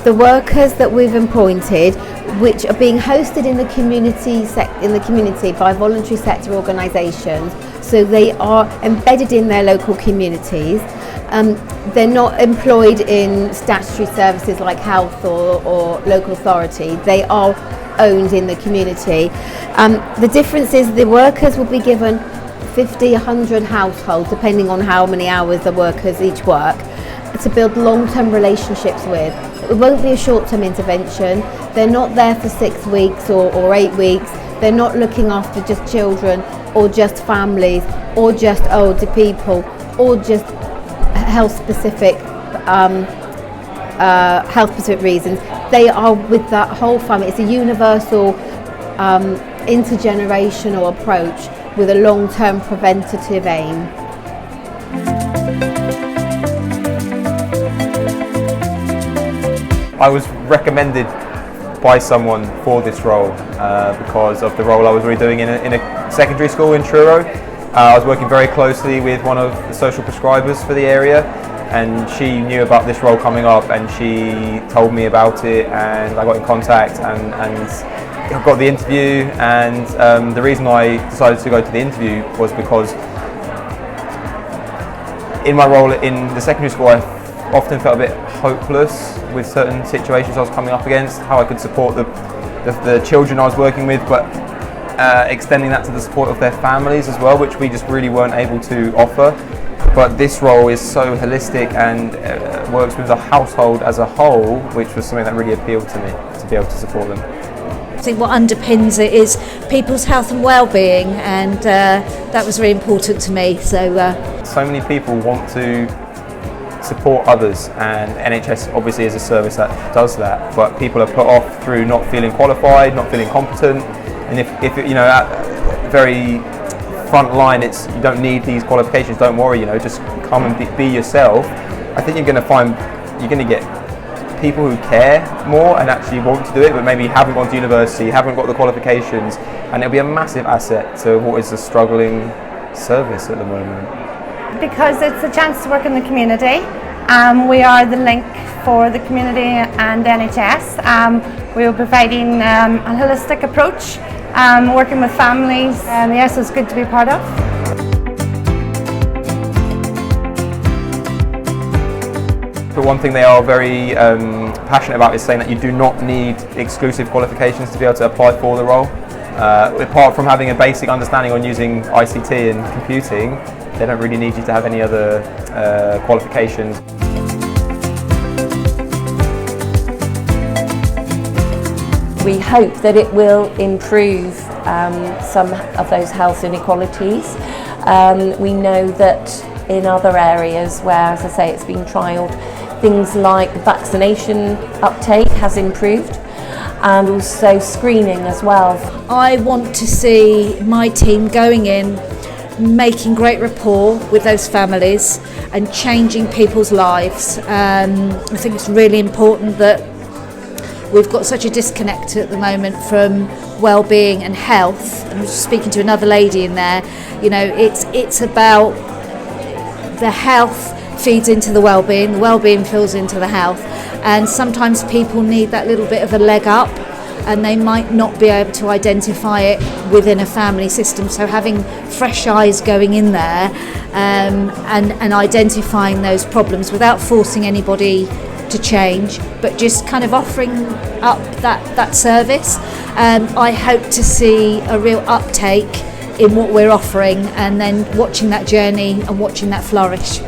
The workers that we've appointed, which are being hosted in the community by voluntary sector organisations, so they are embedded in their local communities. They're not employed in statutory services like health or local authority. They are owned in the community. The difference is the workers will be given 50, 100 households, depending on how many hours the workers each work, to build long-term relationships with. It won't be a short-term intervention. They're not there for 6 weeks or 8 weeks. They're not looking after just children or just families or just older people or just health-specific reasons. They are with that whole family. It's a universal intergenerational approach with a long-term preventative aim. I was recommended by someone for this role because of the role I was already doing in a secondary school in Truro. I was working very closely with one of the social prescribers for the area, and she knew about this role coming up and she told me about it, and I got in contact and I got the interview. And the reason I decided to go to the interview was because in my role in the secondary school I often felt a bit hopeless with certain situations I was coming up against, how I could support the children I was working with, but extending that to the support of their families as well, which we just really weren't able to offer. But this role is so holistic and works with the household as a whole, which was something that really appealed to me, to be able to support them. I think what underpins it is people's health and well-being, and that was really important to me. So many people want to support others, and NHS obviously is a service that does that, but people are put off through not feeling qualified, not feeling competent. And if you know, at the very front line, it's you don't need these qualifications, don't worry, you know, just come and be yourself. I think you're going to get people who care more and actually want to do it, but maybe haven't gone to university, haven't got the qualifications, and it'll be a massive asset to what is a struggling service at the moment. Because it's a chance to work in the community. We are the link for the community and NHS. We are providing a holistic approach, working with families. Yes, it's good to be part of. But one thing they are very passionate about is saying that you do not need exclusive qualifications to be able to apply for the role. Apart from having a basic understanding on using ICT and computing, they don't really need you to have any other qualifications. We hope that it will improve some of those health inequalities. We know that in other areas where, as I say, it's been trialled, things like vaccination uptake has improved, and also screening as well. I want to see my team going in, making great rapport with those families and changing people's lives. I think it's really important that we've got such a disconnect at the moment from well-being and health. I was speaking to another lady in there, you know, it's about the health feeds into the well-being feeds into the health, and sometimes people need that little bit of a leg up and they might not be able to identify it within a family system. So having fresh eyes going in there and identifying those problems without forcing anybody to change, but just kind of offering up that service. I hope to see a real uptake in what we're offering, and then watching that journey and watching that flourish.